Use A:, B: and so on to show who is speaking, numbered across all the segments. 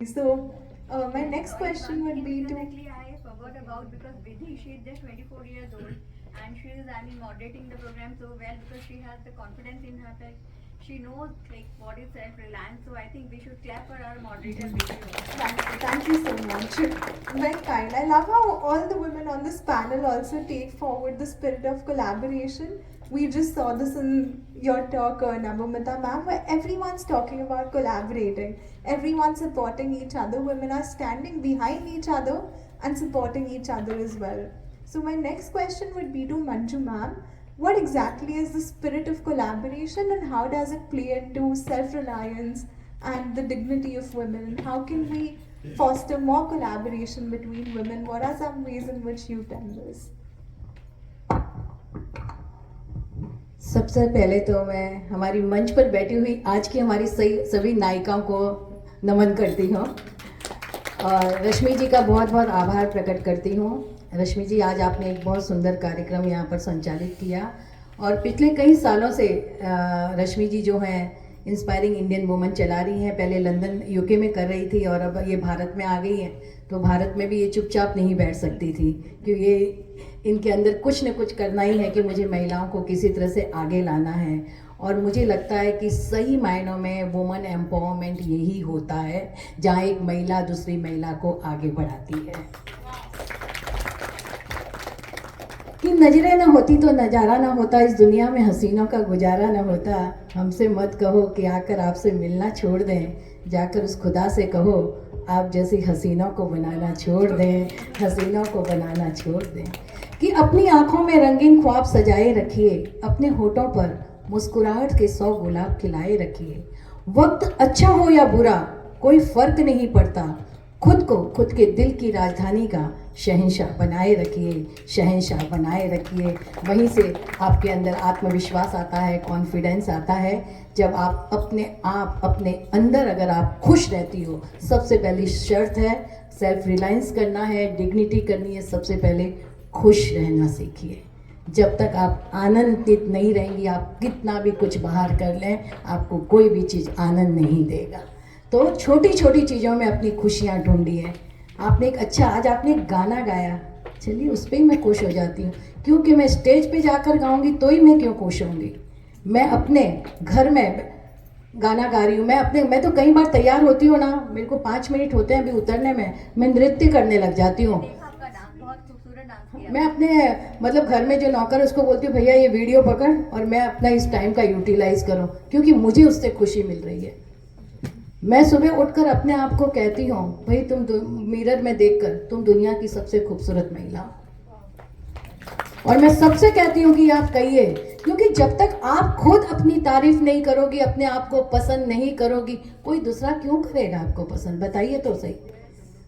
A: So, my next question would be to
B: Definitely, I forgot about because Vidhi, she is just 24 years old and she is, I mean, moderating the program so well because she has the confidence in her that she knows like what is self-reliance. So I think we should clap for our moderator, Vidhi.
A: thank you so much. Very kind. I love how all the women on this panel also take forward the spirit of collaboration. We just saw this in your talk, Navamita ma'am, where everyone's talking about collaborating. Everyone's supporting each other. Women are standing behind each other and supporting each other as well. So my next question would be to Manju ma'am. What exactly is the spirit of collaboration and how does it play into self-reliance and the dignity of women, and how can we foster more collaboration between women? What are some ways in which you've done this?
C: सबसे पहले तो मैं हमारी मंच पर बैठी हुई आज की हमारी सभी नायिकाओं को नमन करती हूँ और रश्मि जी का बहुत बहुत आभार प्रकट करती हूँ। रश्मि जी, आज आपने एक बहुत सुंदर कार्यक्रम यहाँ पर संचालित किया और पिछले कई सालों से रश्मि जी जो हैं इंस्पायरिंग इंडियन वुमन चला रही हैं। पहले लंदन यूके में कर रही थी और अब ये भारत में आ गई हैं, तो भारत में भी ये चुपचाप नहीं बैठ सकती थी क्योंकि ये इनके अंदर कुछ न कुछ करना ही है कि मुझे महिलाओं को किसी तरह से आगे लाना है। और मुझे लगता है कि सही मायनों में वुमन एम्पावरमेंट यही होता है जहाँ एक महिला दूसरी महिला को आगे बढ़ाती है। कि नजरें ना होती तो नज़ारा ना होता, इस दुनिया में हसीनों का गुजारा ना होता। हमसे मत कहो कि आकर आपसे मिलना छोड़ दें, जाकर उस खुदा से कहो आप जैसी हसीनों को बनाना छोड़ दें, हसीनों को बनाना छोड़ दें। कि अपनी आँखों में रंगीन ख्वाब सजाए रखिए, अपने होठों पर मुस्कुराहट के 100 गुलाब खिलाए रखिए। वक्त अच्छा हो या बुरा कोई फ़र्क नहीं पड़ता, खुद को खुद के दिल की राजधानी का शहंशाह बनाए रखिए, शहंशाह बनाए रखिए। वहीं से आपके अंदर आत्मविश्वास आता है, कॉन्फिडेंस आता है। जब आप अपने अंदर अगर आप खुश रहती हो, सबसे पहली शर्त है सेल्फ रिलायंस करना है, डिग्निटी करनी है। सबसे पहले खुश रहना सीखिए। जब तक आप आनंदित नहीं रहेंगी, आप कितना भी कुछ बाहर कर लें, आपको कोई भी चीज़ आनंद नहीं देगा। तो छोटी छोटी चीज़ों में अपनी खुशियाँ ढूंढिए। आपने एक अच्छा आज आपने एक गाना गाया, चलिए उस पर ही मैं खुश हो जाती हूँ, क्योंकि मैं स्टेज पे जाकर गाऊंगी तो ही मैं क्यों खुश होंगी। मैं अपने घर में गाना गा रही हूँ, मैं तो कई बार तैयार होती हूँ ना, मेरे को 5 मिनट होते हैं अभी उतरने में, मैं नृत्य करने लग जाती हूँ। मैं अपने मतलब घर में जो नौकर उसको बोलती हूँ भैया ये वीडियो पकड़ और मैं अपना इस टाइम का यूटिलाइज करूँ, क्योंकि मुझे उससे खुशी मिल रही है। मैं सुबह उठकर अपने आप को कहती हूँ भाई तुम मिरर में देखकर तुम दुनिया की सबसे खूबसूरत महिला, और मैं सबसे कहती हूँ कि आप कहिए, क्योंकि जब तक आप खुद अपनी तारीफ नहीं करोगी, अपने आप को पसंद नहीं करोगी, कोई दूसरा क्यों करेगा आपको पसंद, बताइए तो सही।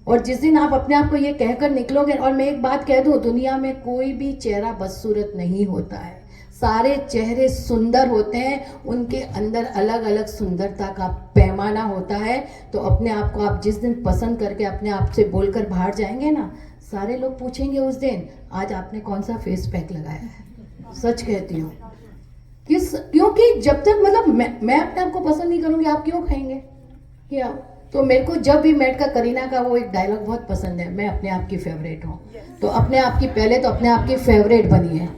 C: और जिस दिन आप अपने आप को ये कहकर निकलोगे, और मैं एक बात कह दूँ, दुनिया में कोई भी चेहरा बदसूरत नहीं होता है, सारे चेहरे सुंदर होते हैं, उनके अंदर अलग अलग सुंदरता का पैमाना होता है। तो अपने आप को आप जिस दिन पसंद करके अपने आप से बोलकर बाहर जाएंगे ना, सारे लोग पूछेंगे उस दिन आज आपने कौन सा फेस पैक लगाया है। सच कहती हूँ, क्योंकि जब तक मतलब मैं अपने आप को पसंद नहीं करूँगी, आप क्यों खाएंगे क्या। तो मेरे को जब भी मेट का करीना का वो एक डायलॉग बहुत पसंद है, मैं अपने आप की फेवरेट हूँ। तो अपने आप की पहले तो अपने आप की फेवरेट बनी है,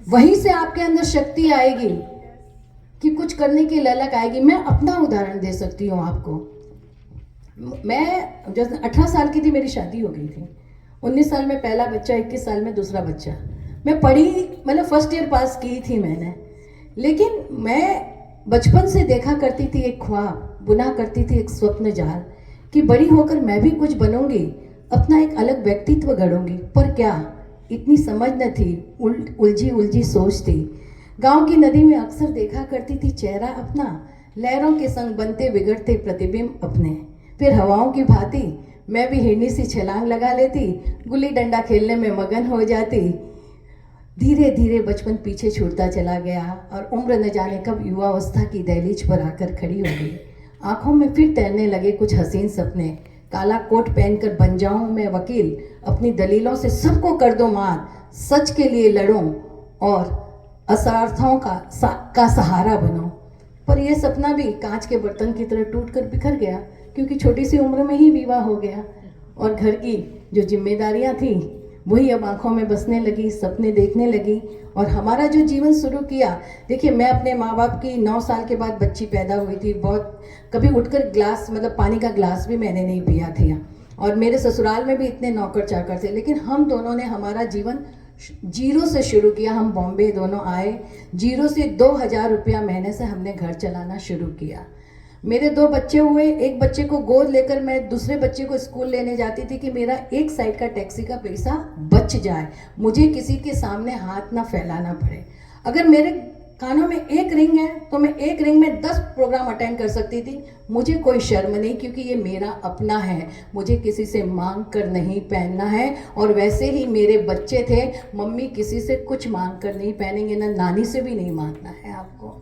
C: वहीं से आपके अंदर शक्ति आएगी कि कुछ करने की ललक आएगी। मैं अपना उदाहरण दे सकती हूँ आपको। मैं जब 18 साल की थी मेरी शादी हो गई थी, 19 साल में पहला बच्चा, 21 साल में दूसरा बच्चा। मैं पढ़ी मतलब फर्स्ट ईयर पास की थी मैंने, लेकिन मैं बचपन से देखा करती थी एक ख्वाब, बुना करती थी एक स्वप्न जाल कि बड़ी होकर मैं भी कुछ बनूंगी, अपना एक अलग व्यक्तित्व गढ़ूंगी। पर क्या इतनी समझ न थी, उलझी उलझी सोच थी। गांव की नदी में अक्सर देखा करती थी चेहरा अपना, लहरों के संग बनते बिगड़ते प्रतिबिंब अपने। फिर हवाओं की भांति मैं भी हिरनी सी छलांग लगा लेती, गुल्ली डंडा खेलने में मगन हो जाती। धीरे धीरे बचपन पीछे छूटता चला गया और उम्र न जाने कब युवावस्था की दहलीज पर आकर खड़ी हो गई। आंखों में फिर तैरने लगे कुछ हसीन सपने, काला कोट पहनकर बन जाऊं मैं वकील, अपनी दलीलों से सबको कर दो मार, सच के लिए लड़ूं और असर्थों का सहारा बनो। पर यह सपना भी कांच के बर्तन की तरह टूट कर बिखर गया, क्योंकि छोटी सी उम्र में ही विवाह हो गया और घर की जो जिम्मेदारियां थी वही अब आंखों में बसने लगी, सपने देखने लगी और हमारा जो जीवन शुरू किया। देखिए, मैं अपने माँ बाप की 9 साल के बाद बच्ची पैदा हुई थी। बहुत कभी उठकर ग्लास मतलब पानी का ग्लास भी मैंने नहीं पिया था और मेरे ससुराल में भी इतने नौकर चाकर थे, लेकिन हम दोनों ने हमारा जीवन जीरो से शुरू किया। हम बॉम्बे दोनों आए, जीरो से 2000 रुपया महीने से हमने घर चलाना शुरू किया। मेरे 2 बच्चे हुए, एक बच्चे को गोद लेकर मैं दूसरे बच्चे को स्कूल लेने जाती थी कि मेरा एक साइड का टैक्सी का पैसा बच जाए, मुझे किसी के सामने हाथ ना फैलाना पड़े। अगर मेरे कानों में एक रिंग है तो मैं एक रिंग में 10 प्रोग्राम अटेंड कर सकती थी, मुझे कोई शर्म नहीं, क्योंकि ये मेरा अपना है, मुझे किसी से मांग कर नहीं पहनना है। और वैसे ही मेरे बच्चे थे, मम्मी किसी से कुछ मांग कर नहीं पहनेंगे, ना नानी से भी नहीं मांगना है आपको।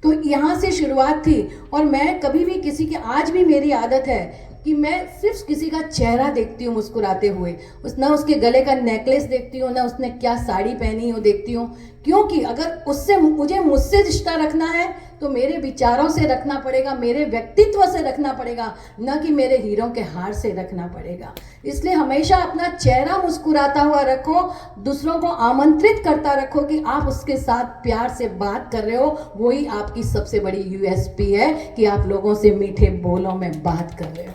C: तो यहाँ से शुरुआत थी। और मैं कभी भी किसी की, आज भी मेरी आदत है कि मैं सिर्फ किसी का चेहरा देखती हूँ मुस्कुराते हुए, ना उसके गले का नेकलेस देखती हूँ, ना उसने क्या साड़ी पहनी हो देखती हूँ, क्योंकि अगर उससे मुझसे रिश्ता रखना है तो मेरे विचारों से रखना पड़ेगा, मेरे व्यक्तित्व से रखना पड़ेगा, न कि मेरे हीरों के हार से रखना पड़ेगा। इसलिए हमेशा अपना चेहरा मुस्कुराता हुआ रखो, दूसरों को आमंत्रित करता रखो कि आप उसके साथ प्यार से बात कर रहे हो, वही आपकी सबसे बड़ी यूएसपी है कि आप लोगों से मीठे बोलों में बात कर रहे हो।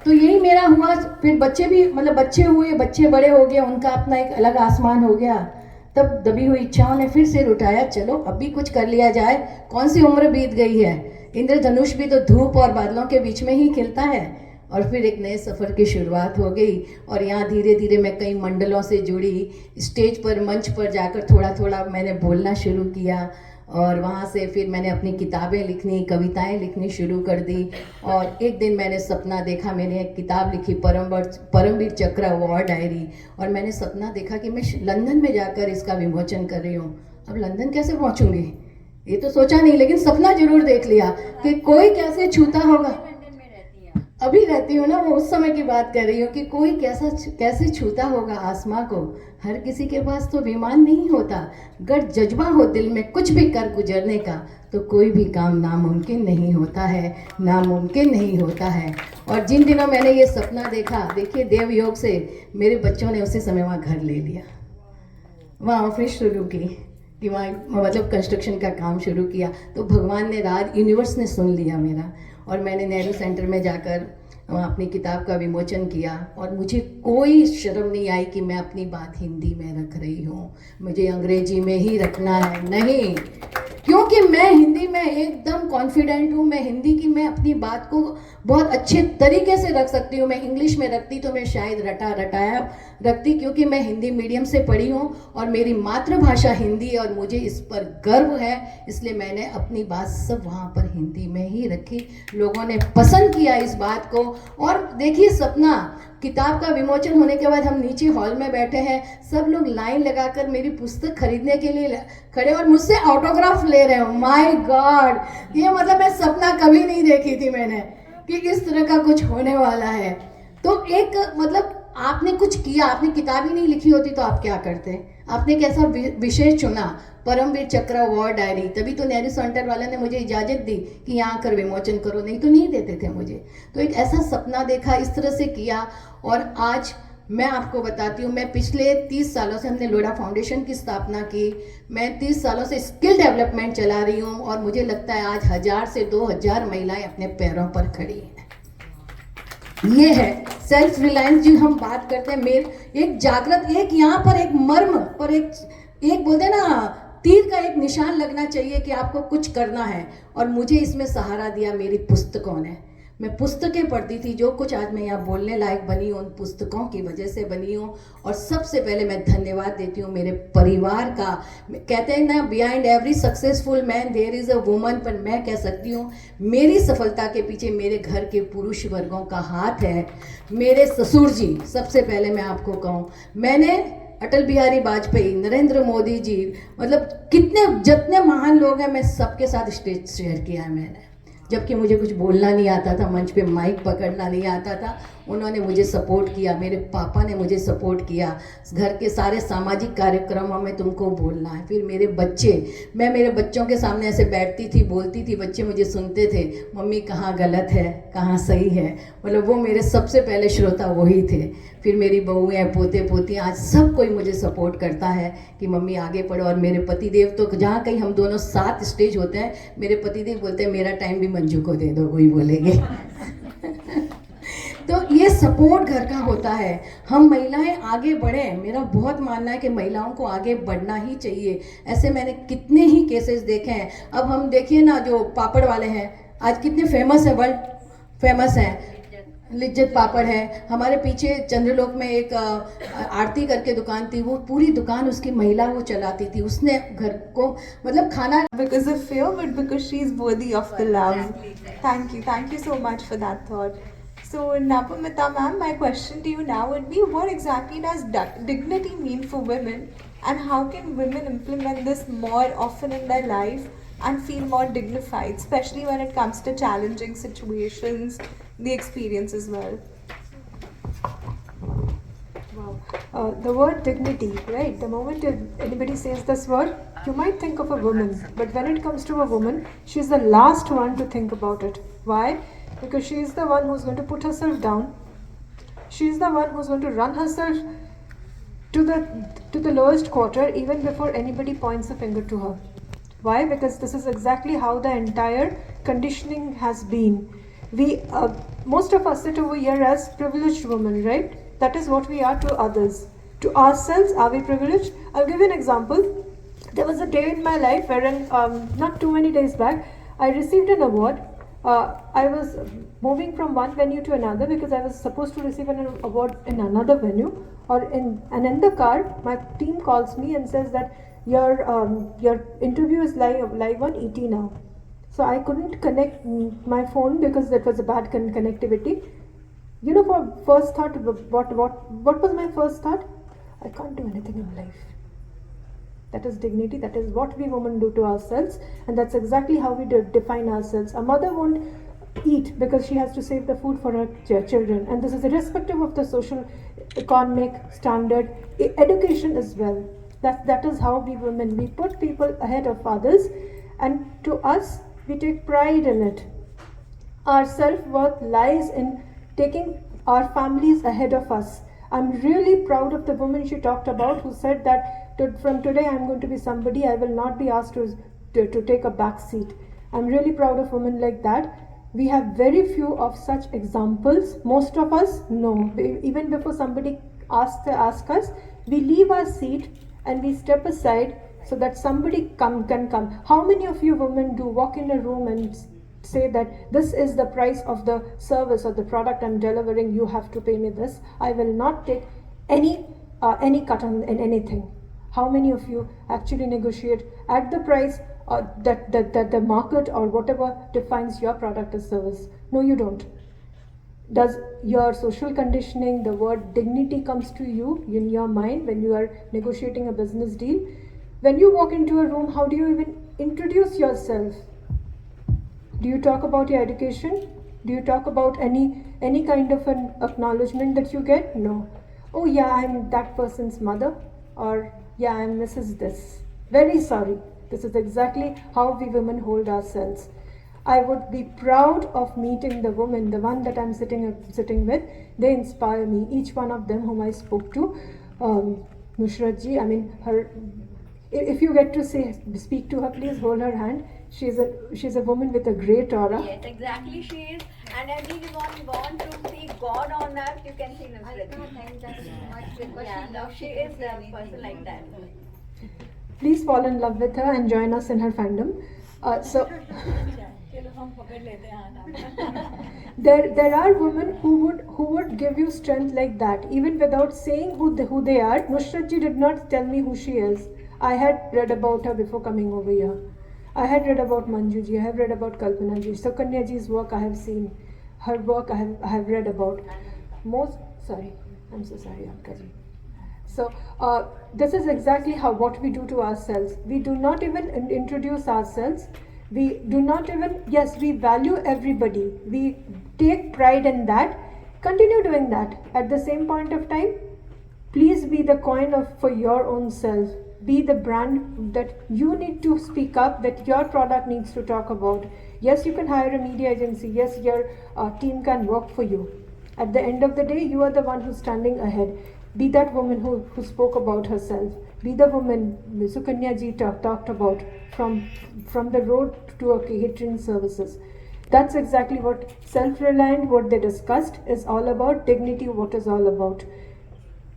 C: तो यही मेरा हुआ। फिर बच्चे भी मतलब बच्चे हुए, बच्चे बड़े हो गए, उनका अपना एक अलग आसमान हो गया। तब दबी हुई इच्छाओं ने फिर सिर उठाया, चलो अब भी कुछ कर लिया जाए, कौन सी उम्र बीत गई है, इंद्रधनुष भी तो धूप और बादलों के बीच में ही खिलता है। और फिर एक नए सफ़र की शुरुआत हो गई और यहाँ धीरे धीरे मैं कई मंडलों से जुड़ी, स्टेज पर मंच पर जाकर थोड़ा थोड़ा मैंने बोलना शुरू किया और वहाँ से फिर मैंने अपनी किताबें लिखनी, कविताएं लिखनी शुरू कर दी। और एक दिन मैंने सपना देखा, मैंने एक किताब लिखी परमवीर चक्र वॉर डायरी, और मैंने सपना देखा कि मैं लंदन में जाकर इसका विमोचन कर रही हूँ। अब लंदन कैसे पहुँचूँगी ये तो सोचा नहीं, लेकिन सपना जरूर देख लिया कि कोई कैसे छूता होगा। अभी रहती हूँ ना, वो उस समय की बात कर रही हूँ कि कोई कैसे छूता होगा आसमां को। हर किसी के पास तो विमान नहीं होता, अगर जज्बा हो दिल में कुछ भी कर गुजरने का तो कोई भी काम नामुमकिन नहीं होता है, नामुमकिन नहीं होता है। और जिन दिनों मैंने ये सपना देखा, देखिए देव योग से मेरे बच्चों ने उसी समय वहाँ घर ले लिया, वहाँ ऑफिस शुरू की, कि वहाँ मतलब कंस्ट्रक्शन का काम शुरू किया। तो भगवान ने राज यूनिवर्स ने सुन लिया मेरा, और मैंने नेहरू सेंटर में जाकर वहाँ अपनी किताब का विमोचन किया। और मुझे कोई शर्म नहीं आई कि मैं अपनी बात हिंदी में रख रही हूँ, मुझे अंग्रेजी में ही रखना है, नहीं, क्योंकि मैं हिंदी में एकदम कॉन्फिडेंट हूँ। मैं हिंदी की मैं अपनी बात को बहुत अच्छे तरीके से रख सकती हूँ। मैं इंग्लिश में रखती तो मैं शायद रटाया रखती, क्योंकि मैं हिंदी मीडियम से पढ़ी हूँ और मेरी मातृभाषा हिंदी है और मुझे इस पर गर्व है। इसलिए मैंने अपनी बात सब वहाँ पर हिंदी में ही रखी। लोगों ने पसंद किया इस बात को। और देखिए सपना किताब का विमोचन होने के बाद हम नीचे हॉल में बैठे हैं, सब लोग लाइन लगाकर मेरी पुस्तक खरीदने के लिए खड़े और मुझसे ऑटोग्राफ ले रहे हो। माय गॉड, ये मतलब मैं सपना कभी नहीं देखी थी मैंने कि इस तरह का कुछ होने वाला है। तो एक मतलब आपने कुछ किया, आपने किताब ही नहीं लिखी होती तो आप क्या करते? आपने कैसा विषय चुना, परमवीर चक्र वॉर डायरी, तभी तो नेहरू सेंटर वाले ने मुझे इजाज़त दी कि यहाँ कर विमोचन करो, नहीं तो नहीं देते थे मुझे। तो एक ऐसा सपना देखा, इस तरह से किया। और आज मैं आपको बताती हूँ, मैं पिछले 30 सालों से हमने लोढ़ा फाउंडेशन की स्थापना की। मैं 30 सालों से स्किल डेवलपमेंट चला रही हूँ और मुझे लगता है आज 1000 से 2000 महिलाएं अपने पैरों पर खड़ी हैं। ये है सेल्फ रिलायंस जी हम बात करते हैं। मेरे एक जागृत, एक यहाँ पर एक मर्म और एक बोलते हैं ना तीर का एक निशान लगना चाहिए कि आपको कुछ करना है। और मुझे इसमें सहारा दिया मेरी पुस्तकों ने। मैं पुस्तकें पढ़ती थी, जो कुछ आज मैं यहाँ बोलने लायक बनी हूँ उन पुस्तकों की वजह से बनी हूँ। और सबसे पहले मैं धन्यवाद देती हूँ मेरे परिवार का। कहते हैं ना, behind every successful man there is a woman, पर मैं कह सकती हूँ मेरी सफलता के पीछे मेरे घर के पुरुष वर्गों का हाथ है। मेरे ससुर जी, सबसे पहले मैं आपको कहूँ, मैंने अटल बिहारी वाजपेयी, नरेंद्र मोदी जी, मतलब जितने महान लोग हैं, मैं सबके साथ स्टेज शेयर किया है मैंने। जबकि मुझे कुछ बोलना नहीं आता था, मंच पे माइक पकड़ना नहीं आता था, उन्होंने मुझे सपोर्ट किया, मेरे पापा ने मुझे सपोर्ट किया, घर के सारे सामाजिक कार्यक्रमों में तुमको बोलना है। फिर मेरे बच्चे, मैं मेरे बच्चों के सामने ऐसे बैठती थी, बोलती थी, बच्चे मुझे सुनते थे, मम्मी कहाँ गलत है कहाँ सही है, मतलब वो मेरे सबसे पहले श्रोता वही थे। फिर मेरी बहुएँ, पोते पोती, आज सब कोई मुझे सपोर्ट करता है कि मम्मी आगे पढ़ो। और मेरे पतिदेव तो जहाँ कहीं हम दोनों साथ स्टेज होते हैं, मेरे पतिदेव बोलते हैं मेरा टाइम भी मंजू को दे दो, वही बोलेंगे। तो ये सपोर्ट घर का होता है। हम महिलाएं आगे बढ़ें, मेरा बहुत मानना है कि महिलाओं को आगे बढ़ना ही चाहिए। ऐसे मैंने कितने ही केसेस देखे हैं। अब हम देखिए ना, जो पापड़ वाले हैं आज कितने फेमस है, वर्ल्ड फेमस हैं, लिज्जत पापड़ है। हमारे पीछे चंद्रलोक में एक आरती करके दुकान थी, वो पूरी दुकान उसकी महिला वो चलाती थी। उसने घर को मतलब खाना
A: Because of fear, but because she's worthy of the love. Thank you so much for that thought. So, Napamita ma'am, my question to you now would be, what exactly does dignity mean for women, and how can women implement this more often in their life and feel more dignified, especially when it comes to challenging situations, the experience as well?
D: Wow. The word dignity, right? The moment anybody says this word, you might think of a woman. But when it comes to a woman, she's the last one to think about it. Why? Because she is the one who's going to put herself down. She is the one who's going to run herself to the lowest quarter even before anybody points a finger to her. Why? Because this is exactly how the entire conditioning has been. We, most of us sit over here as privileged women, right? That is what we are to others. To ourselves, are we privileged? I'll give you an example. There was a day in my life wherein, not too many days back, I received an award. I was moving from one venue to another because I was supposed to receive an award in another venue, and in the car, my team calls me and says that your interview is live on ET now. So I couldn't connect my phone because that was a bad connectivity. You know, for first thought, what was my first thought? I can't do anything in life. That is dignity. That is what we women do to ourselves, and that's exactly how we define ourselves. A mother won't eat because she has to save the food for her children, and this is irrespective of the social, economic standard, education as well. That is how we women, we put people ahead of others, and to us, we take pride in it. Our self-worth lies in taking our families ahead of us. I'm really proud of the woman she talked about who said that from today I'm going to be somebody, I will not be asked to take a back seat. I'm really proud of women like that. We have very few of such examples. Most of us, no. Even before somebody asks us, we leave our seat and we step aside so that somebody can come. How many of you women do walk in a room and say that this is the price of the service or the product I'm delivering, you have to pay me this, I will not take any cut on in anything? How many of you actually negotiate at the price that the market or whatever defines your product or service? No, you don't. Does your social conditioning, the word dignity comes to you in your mind when you are negotiating a business deal? When you walk into a room, how do you even introduce yourself? Do you talk about your education? Do you talk about any kind of an acknowledgement that you get? No. Oh yeah, I'm that person's mother, or yeah, I'm Mrs. This. Very sorry. This is exactly how we women hold ourselves. I would be proud of meeting the woman, the one that I'm sitting with. They inspire me. Each one of them whom I spoke to, Nushrat ji. I mean, her. If you get to speak to her, please hold her hand. She's a woman with a great aura.
B: Yes, exactly she is. And everyone want to see God on earth, you can see Nusrat.
E: Thank you so much because
B: She is a person like that.
D: Please fall in love with her and join us in her fandom. There are women who would give you strength like that, even without saying who they are. Nushrat ji did not tell me who she is. I had read about her before coming over here. I had read about Manju ji, I have read about Kalpana ji, Sukanya ji's work I have seen, her work I have read about. I'm so sorry, Anka ji. So this is exactly what we do to ourselves. We do not even introduce ourselves. We do not even, yes, we value everybody. We take pride in that. Continue doing that. At the same point of time, please be the coin of for your own self. Be the brand that you need to speak up, that your product needs to talk about. Yes, you can hire a media agency. Yes, your team can work for you. At the end of the day, you are the one who's standing ahead. Be that woman who spoke about herself. Be the woman Sukanya ji talked about from the road to a catering services. That's exactly what self-reliant, what they discussed, is all about. Dignity, what is all about.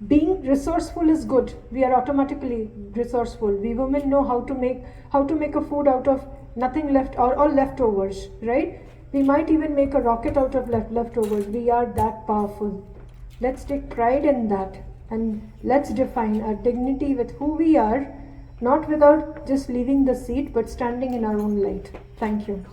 D: Being resourceful is good. We are automatically resourceful. We women know how to make a food out of nothing left or leftovers, right? We might even make a rocket out of leftovers. We are that powerful. Let's take pride in that, and let's define our dignity with who we are, not without just leaving the seat, but standing in our own light. Thank you.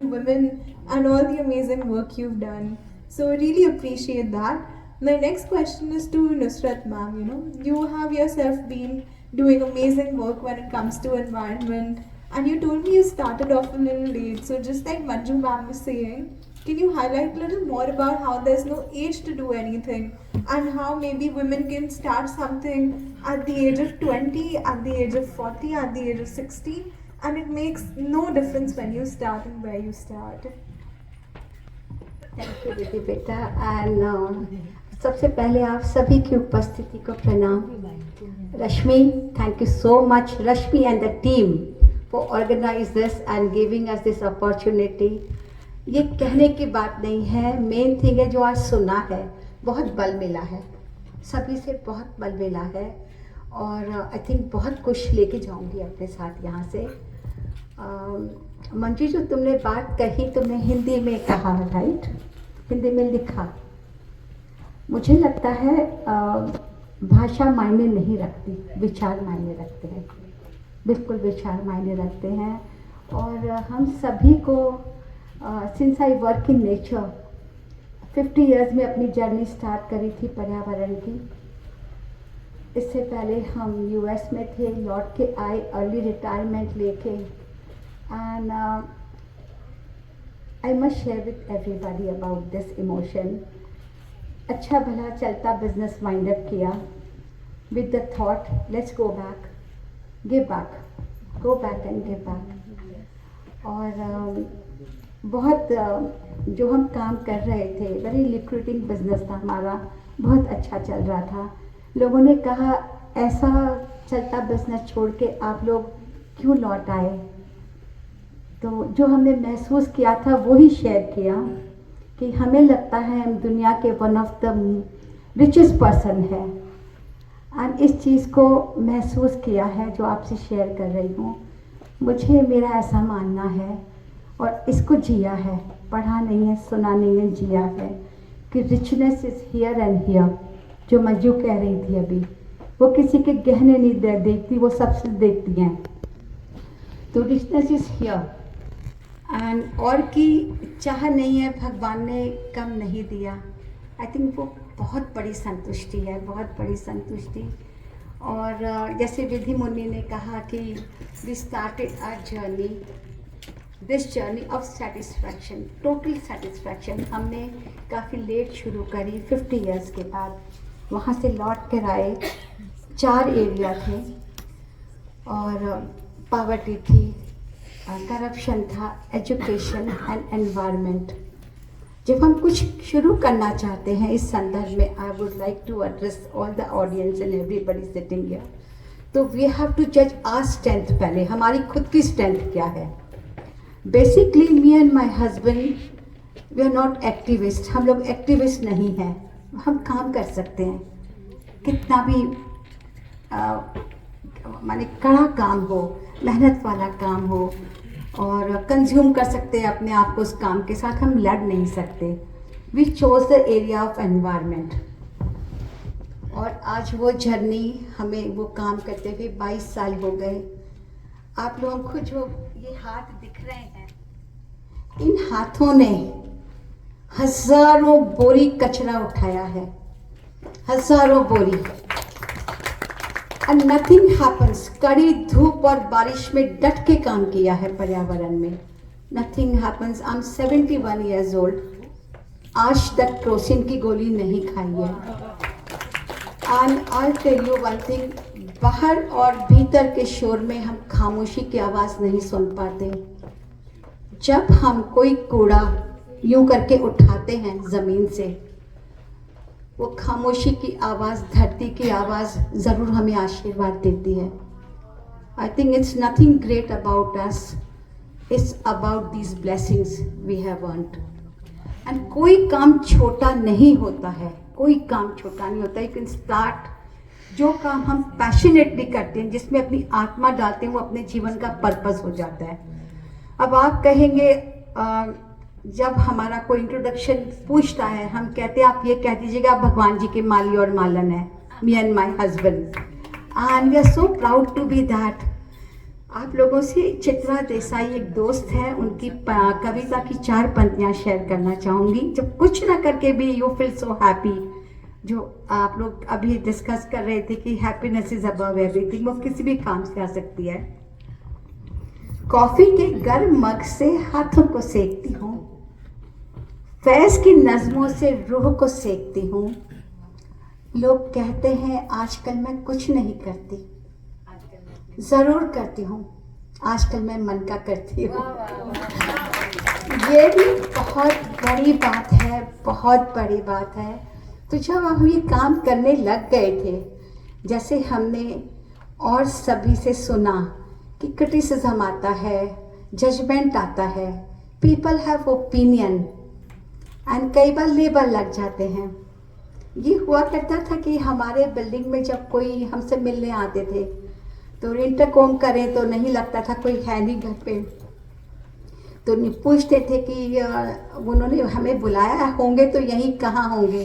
A: Women and all the amazing work you've done. So really appreciate that. My next question is to Nusrat ma'am. You have yourself been doing amazing work when it comes to environment, and you told me you started off a little late. So just like Manju ma'am was saying, can you highlight a little more about how there's no age to do anything, and how maybe women can start something at the age of 20, at the age of 40, at the age of 60, and it makes no difference when you start and where you start.
E: Thank you दीदी बेटा। And सबसे पहले आप सभी की उपस्थिति को प्रणाम। Rashmi, thank you so much, Rashmi and the team, for organize this and giving us this opportunity. ये कहने की बात नहीं है, मेन थिंग है जो आज सुना है, बहुत बल मिला है, सभी से बहुत बल मिला है, और आई थिंक बहुत कुछ लेके जाऊंगी अपने साथ यहाँ से। मंजू, जो तुमने बात कही, तुमने हिंदी में कहा, राइट? हिंदी में लिखा। मुझे लगता है भाषा मायने नहीं रखती, विचार मायने रखते हैं, बिल्कुल विचार मायने रखते हैं। और हम सभी को since I work in nature, 50 years में अपनी जर्नी स्टार्ट करी थी पर्यावरण की। इससे पहले हम यूएस में थे, लौट के आए अर्ली रिटायरमेंट लेके, and I must share with everybody about this emotion. अच्छा भला चलता बिजनेस माइंड अप किया with the thought let's go back, give back, go back and give back. और बहुत जो हम काम कर रहे थे, वेरी लिक्विडिंग बिजनेस था हमारा, बहुत अच्छा चल रहा था। लोगों ने कहा ऐसा चलता बिजनेस छोड़ के आप लोग क्यों लौट आए? तो जो हमने महसूस किया था वही शेयर किया कि हमें लगता है हम दुनिया के one of the richest person है, एंड इस चीज़ को महसूस किया है जो आपसे शेयर कर रही हूँ। मुझे मेरा ऐसा मानना है और इसको जिया है, पढ़ा नहीं है, सुना नहीं है, जिया है कि richness is here and here. जो मंजू कह रही थी अभी, वो किसी के गहने नहीं देखती, वो सबसे देखती हैं। तो रिचनेस इज़ हियर, एंड और की चाह नहीं है, भगवान ने कम नहीं दिया। आई थिंक वो बहुत बड़ी संतुष्टि है, बहुत बड़ी संतुष्टि। और जैसे विधि मुन्नी ने कहा कि we started our journey, this journey of satisfaction, total satisfaction. हमने काफ़ी लेट शुरू करी, 50 इयर्स के बाद। वहाँ से लौट कर आए, 4 एरिया थे, और पॉवर्टी थी, करप्शन था, एजुकेशन एंड एनवायरनमेंट। जब हम कुछ शुरू करना चाहते हैं इस संदर्भ में, I would like to address all the audience and everybody sitting here, तो वी हैव टू जज आवर स्ट्रेंथ पहले, हमारी खुद की स्ट्रेंथ क्या है। Basically me and my husband we are not activist, हम लोग एक्टिविस्ट नहीं हैं। हम काम कर सकते हैं, कितना भी माने कड़ा काम हो, मेहनत वाला काम हो, और कंज्यूम कर सकते हैं अपने आप को उस काम के साथ, हम लड़ नहीं सकते। We chose the area of environment, और आज वो जर्नी, हमें वो काम करते हुए 22 साल हो गए। आप लोगों को जो ये हाथ दिख रहे हैं, इन हाथों ने हजारों बोरी कचरा उठाया है, हजारों बोरी। And nothing happens. कड़ी धूप और बारिश में डट के काम किया है पर्यावरण में। Nothing happens. I am 71 years old, आज तक क्रोसिन की गोली नहीं खाई है। And I tell you one thing, बाहर और भीतर के शोर में हम खामोशी की आवाज़ नहीं सुन पाते। जब हम कोई कूड़ा यूं करके उठाते हैं ज़मीन से, वो खामोशी की आवाज़, धरती की आवाज़ ज़रूर हमें आशीर्वाद देती है। I think it's nothing great about us, it's about these blessings we have earned. And कोई काम छोटा नहीं होता है, कोई काम छोटा नहीं होता। यू कैन स्टार्ट, जो काम हम पैशनेटली करते हैं, जिसमें अपनी आत्मा डालते हैं, वो अपने जीवन का पर्पस हो जाता है। अब आप कहेंगे, जब हमारा कोई इंट्रोडक्शन पूछता है, हम कहते हैं आप ये कह दीजिएगा आप भगवान जी के माली और मालन है, me and my husband, and we are so proud to be that. आप लोगों से चित्रा देसाई एक दोस्त है, उनकी कविता की 4 पंक्तियाँ शेयर करना चाहूँगी। जब कुछ ना करके भी यू फील सो हैप्पी, जो आप लोग अभी डिस्कस कर रहे थे कि हैप्पीनेस इज अबव एवरीथिंग, वो किसी भी काम से आ सकती है। कॉफ़ी के गर्म मग से हाथों को सेकती हूँ, फैज़ की नज़मों से रूह को सेकती हूँ। लोग कहते हैं आजकल मैं कुछ नहीं करती, ज़रूर करती हूँ, आजकल मैं मन का करती हूँ। ये भी बहुत बड़ी बात है, बहुत बड़ी बात है। तो जब हम ये काम करने लग गए थे, जैसे हमने और सभी से सुना कि क्रिटिसिज्म आता है, जजमेंट आता है, पीपल हैव ओपिनियन, एंड कई बार लेबल लग जाते हैं। ये हुआ करता था कि हमारे बिल्डिंग में जब कोई हमसे मिलने आते थे तो इंटरकॉम करें तो नहीं लगता था कोई है नहीं घर पे, तो पूछते थे कि उन्होंने हमें बुलाया होंगे तो यहीं कहाँ होंगे।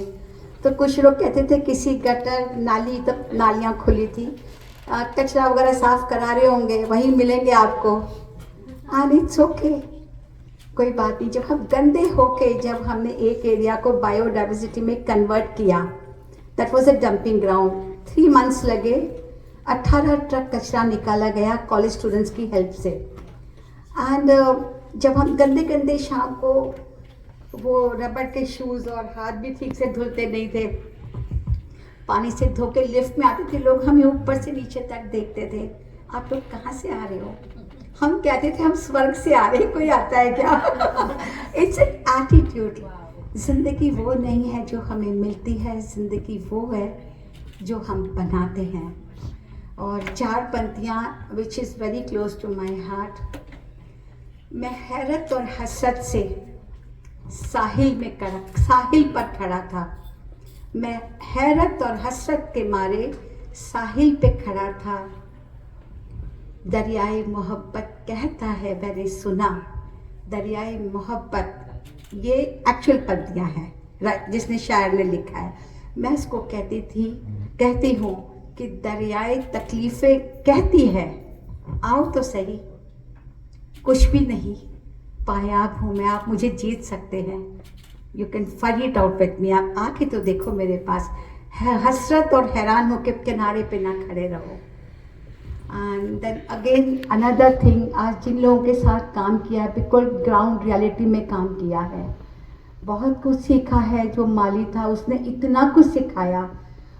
E: तो कुछ लोग कहते थे किसी गटर नाली, तब नालियाँ खुली थी, कचरा वगैरह साफ करा रहे होंगे, वहीं मिलेंगे आपको। एंड इट्स ओके, कोई बात नहीं। जब हम गंदे होके, जब हमने एक एरिया को बायोडाइवर्सिटी में कन्वर्ट किया, that was a dumping ground. 3 months लगे, 18 ट्रक कचरा निकाला गया कॉलेज स्टूडेंट्स की हेल्प से। एंड जब हम गंदे गंदे शाम को, वो रबड़ के शूज़ और हाथ भी ठीक से धुलते नहीं थे, पानी से धो के लिफ्ट में आते थे लोग, हमें ऊपर से नीचे तक देखते थे, आप लोग कहाँ से आ रहे हो? हम कहते थे हम स्वर्ग से आ रहे हैं, कोई आता है क्या? It's an attitude. ज़िंदगी वो नहीं है जो हमें मिलती है, ज़िंदगी वो है जो हम बनाते हैं। और 4 पंक्तियाँ which is very close to my heart. मैं हैरत और हसरत से साहिल पर खड़ा था। मैं हैरत और हसरत के मारे साहिल पे खड़ा था। दरियाए मोहब्बत कहता है मैंने सुना, दरियाए मोहब्बत, ये एक्चुअल पंक्तियाँ हैं जिसने शायर ने लिखा है। मैं उसको कहती हूँ कि दरियाए तकलीफ़ें कहती है आओ तो सही, कुछ भी नहीं पायाब हूँ मैं, आप मुझे जीत सकते हैं। You can fight it out with me, आप आके तो देखो मेरे पास। हसरत और हैरान हो के किनारे पे ना खड़े रहो। And then again another thing, आज जिन लोगों के साथ काम किया है, बिल्कुल ग्राउंड रियलिटी में काम किया है, बहुत कुछ सीखा है। जो माली था उसने इतना कुछ सिखाया,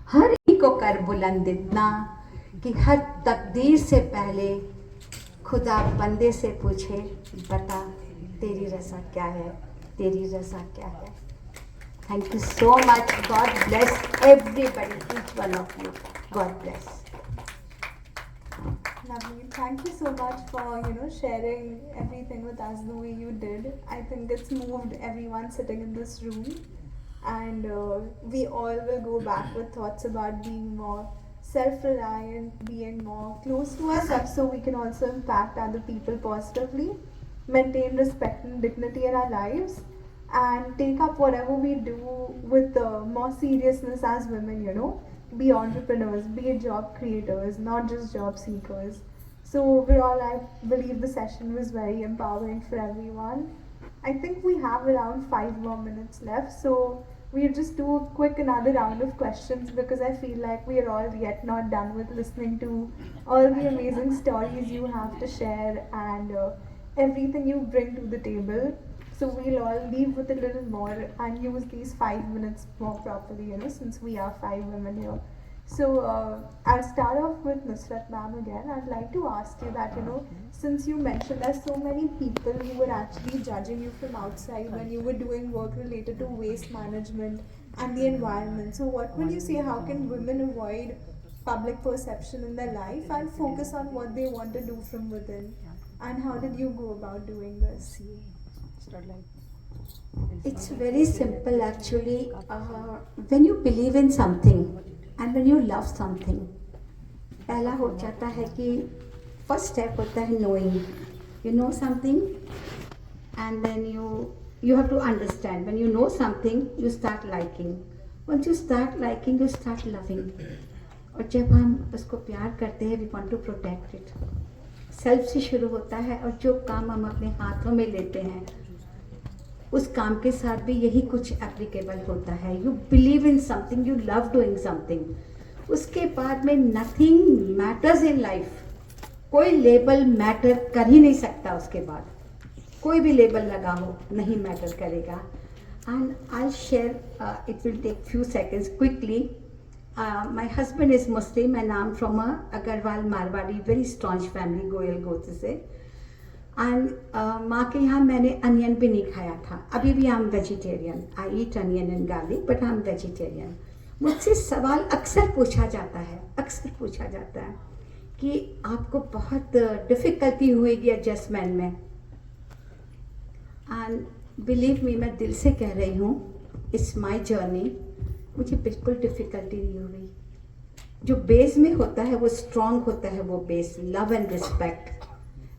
E: हर एक को कर बुलंद इतना कि हर तकदीर से पहले खुदा बंदे से पूछे, बता तेरी रज़ा क्या है, तेरी रज़ा क्या है। Thank you so much, God bless everybody, each one of you, God bless.
A: Lovely. Thank you so much for sharing everything with us the way you did. I think it's moved everyone sitting in this room, and we all will go back with thoughts about being more self-reliant, being more close to ourselves, so we can also impact other people positively, maintain respect and dignity in our lives, and take up whatever we do with more seriousness as women. Be entrepreneurs, be job creators, not just job seekers. So overall, I believe the session was very empowering for everyone. I think we have around 5 more minutes left, so we'll just do a quick another round of questions because I feel like we are all yet not done with listening to all the amazing stories you have to share and everything you bring to the table. So we'll all leave with a little more and use these 5 minutes more properly, since we are 5 women here. So I'll start off with Nusrat ma'am again. I'd like to ask you that, since you mentioned there's so many people who were actually judging you from outside when you were doing work related to waste management and the environment. So what would you say, how can women avoid public perception in their life and focus on what they want to do from within? And how did you go about doing this?
E: It's very simple actually. When you believe in something and when you love something, पहला हो जाता है कि first step होता है knowing. You know something and then you have to understand. When you know something, you start liking. Once you start liking, you start loving. और जब हम उसको प्यार करते हैं, we want to protect it. Self से शुरू होता है और जो काम हम अपने हाथों में लेते हैं उस काम के साथ भी यही कुछ एप्लीकेबल होता है. You believe in something, you love doing something. उसके बाद में नथिंग मैटर्स इन लाइफ. कोई लेबल मैटर कर ही नहीं सकता. उसके बाद कोई भी लेबल लगा हो नहीं मैटर करेगा. And I share, it will take few seconds quickly. My husband is Muslim and I'm from a Agarwal Marwadi, very staunch family, Goyal गोत्र से. एंड माँ के यहाँ मैंने अनियन भी नहीं खाया था. अभी भी I am vegetarian. I eat onion and garlic but I am vegetarian. मुझसे सवाल अक्सर पूछा जाता है कि आपको बहुत डिफ़िकल्टी हुएगी एडजस्टमेंट में. एंड बिलीव मी, मैं दिल से कह रही हूँ, इट्स माई जर्नी. मुझे बिल्कुल डिफ़िकल्टी नहीं हुई. जो बेस में होता है वो स्ट्रॉन्ग होता है. वो base love and respect.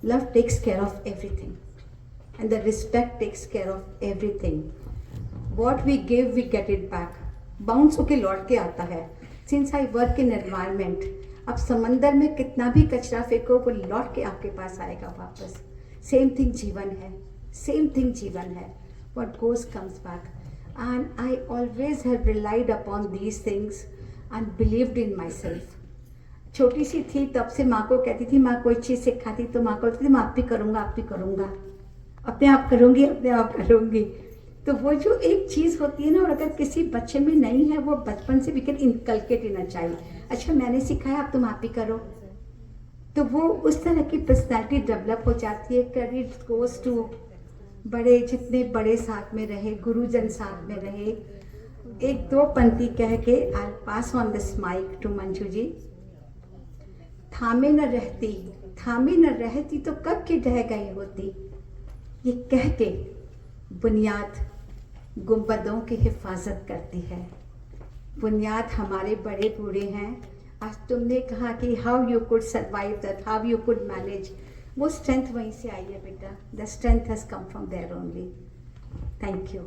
E: Love takes care of everything and the respect takes care of everything. What we give, we get it back. Bounce होके लौट के आता है. Since I work in environment, अब समंदर में कितना भी कचरा फेंको वो लौट के आपके पास आएगा वापस. Same thing जीवन है. What goes comes back. And I always have relied upon these things and believed in myself. छोटी सी थी तब से माँ को कहती थी, माँ कोई चीज़ सिखाती तो माँ को कहती थी मैं आप भी करूँगा, अपने आप करूँगी. तो वो जो एक चीज़ होती है ना, और अगर किसी बच्चे में नहीं है वो बचपन से we can inculcate in a child. अच्छा मैंने सिखाया अब तुम आप ही करो. तो वो उस तरह की पर्सनैलिटी डेवलप हो जाती है. क्रेडिट गोज टू बड़े, जितने बड़े साथ में रहे, गुरुजन साथ में रहे. एक दो पंक्ति कह के I pass on this mic to Manju ji. थामे न रहती तो कब की ढह गई होती. ये कह के बुनियाद गुंबदों की हिफाजत करती है. बुनियाद हमारे बड़े बूढ़े हैं. आज तुमने कहा कि how you could survive that, how you could manage. वो स्ट्रेंथ वहीं से आई है बेटा. The strength has come from there only. Thank you.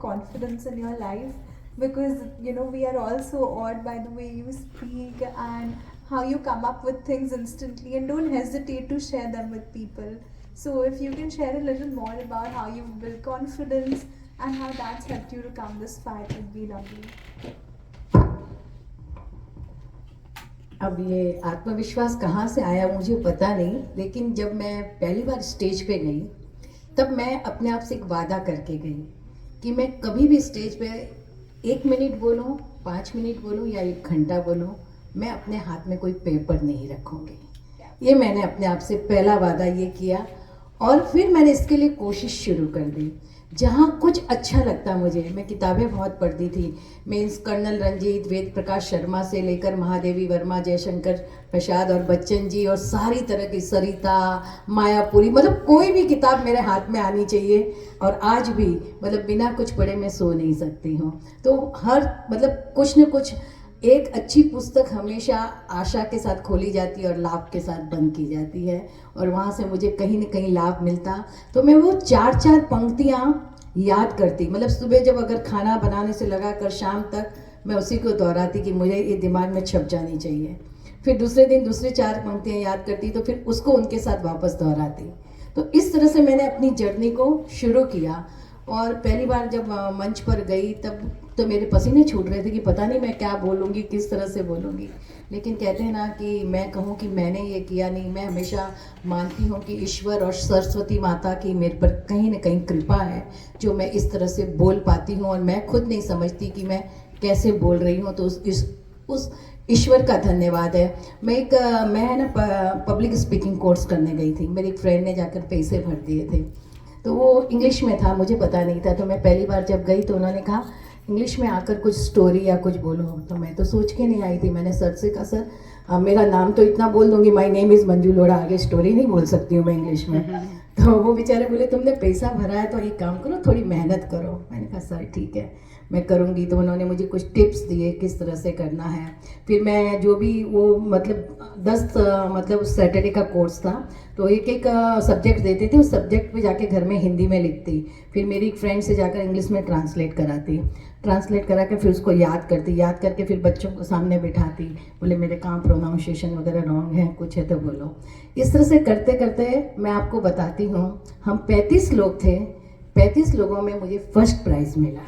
A: Confidence in your life, because we are all so awed by the way you speak and how you come up with things instantly and don't hesitate to share them with people. So if you can share a little more about how you've built confidence and how that's helped you to come this far, it would be lovely.
C: अब ये आत्मविश्वास कहाँ से आया मुझे पता नहीं, लेकिन जब मैं पहली बार स्टेज पे गई तब मैं अपने आप से एक वादा करके गई कि मैं कभी भी स्टेज पे 1 मिनट बोलूँ, 5 मिनट बोलूँ या 1 घंटा बोलूँ, मैं अपने हाथ में कोई पेपर नहीं रखूँगी. ये मैंने अपने आप से पहला वादा ये किया और फिर मैंने इसके लिए कोशिश शुरू कर दी. जहाँ कुछ अच्छा लगता मुझे, मैं किताबें बहुत पढ़ती थी. मीन्स कर्नल रंजीत, वेद प्रकाश शर्मा से लेकर महादेवी वर्मा, जयशंकर प्रसाद और बच्चन जी और सारी तरह की सरिता, मायापुरी, मतलब कोई भी किताब मेरे हाथ में आनी चाहिए. और आज भी मतलब बिना कुछ पढ़े मैं सो नहीं सकती हूँ. तो हर मतलब कुछ न कुछ एक अच्छी पुस्तक हमेशा आशा के साथ खोली जाती है और लाभ के साथ बंद की जाती है, और वहाँ से मुझे कहीं न कहीं लाभ मिलता. तो मैं वो 4-4 पंक्तियाँ याद करती. मतलब सुबह जब अगर खाना बनाने से लगा कर शाम तक मैं उसी को दोहराती कि मुझे ये दिमाग में छप जानी चाहिए. फिर दूसरे दिन दूसरे 4 पंक्तियाँ याद करती तो फिर उसको उनके साथ वापस दोहराती. तो इस तरह से मैंने अपनी जर्नी को शुरू किया और पहली बार जब मंच पर गई तब तो मेरे पसीने छूट रहे थे कि पता नहीं मैं क्या बोलूँगी, किस तरह से बोलूँगी। लेकिन कहते हैं ना कि मैं कहूँ कि मैंने ये किया नहीं, मैं हमेशा मानती हूँ कि ईश्वर और सरस्वती माता की मेरे पर कहीं ना कहीं कृपा है जो मैं इस तरह से बोल पाती हूँ, और मैं खुद नहीं समझती कि मैं कैसे बोल रही हूँ। तो उस ईश्वर का धन्यवाद है। मैं है ना पब्लिक स्पीकिंग कोर्स करने गई थी। मेरी एक फ्रेंड ने जाकर पैसे भर दिए थे, तो वो इंग्लिश में था, मुझे पता नहीं था। तो मैं पहली बार जब गई तो उन्होंने कहा इंग्लिश में आकर कुछ स्टोरी या कुछ बोलो। तो मैं तो सोच के नहीं आई थी। मैंने सर से कहा सर मेरा नाम तो इतना बोल दूंगी, my name is Manju Lodha, आगे स्टोरी नहीं बोल सकती हूँ मैं इंग्लिश में। तो वो बेचारे बोले तुमने पैसा भरा है तो एक काम करो, थोड़ी मेहनत करो। मैंने कहा सर ठीक है मैं करूँगी। तो उन्होंने मुझे कुछ टिप्स दिए किस तरह से करना है। फिर मैं जो भी वो मतलब 10 मतलब सैटरडे का कोर्स था, तो एक एक सब्जेक्ट देते थे, उस सब्जेक्ट पे जाके घर में हिंदी में लिखती, फिर मेरी एक फ्रेंड से जाकर इंग्लिश में ट्रांसलेट करा के फिर उसको याद करके फिर बच्चों को सामने बिठाती, बोले मेरे कहाँ प्रोनाउंसिएशन वगैरह रॉन्ग है, कुछ है तो बोलो। इस तरह से करते करते मैं आपको बताती हूँ, हम 35 लोग थे, 35 लोगों में मुझे फर्स्ट प्राइज़ मिला।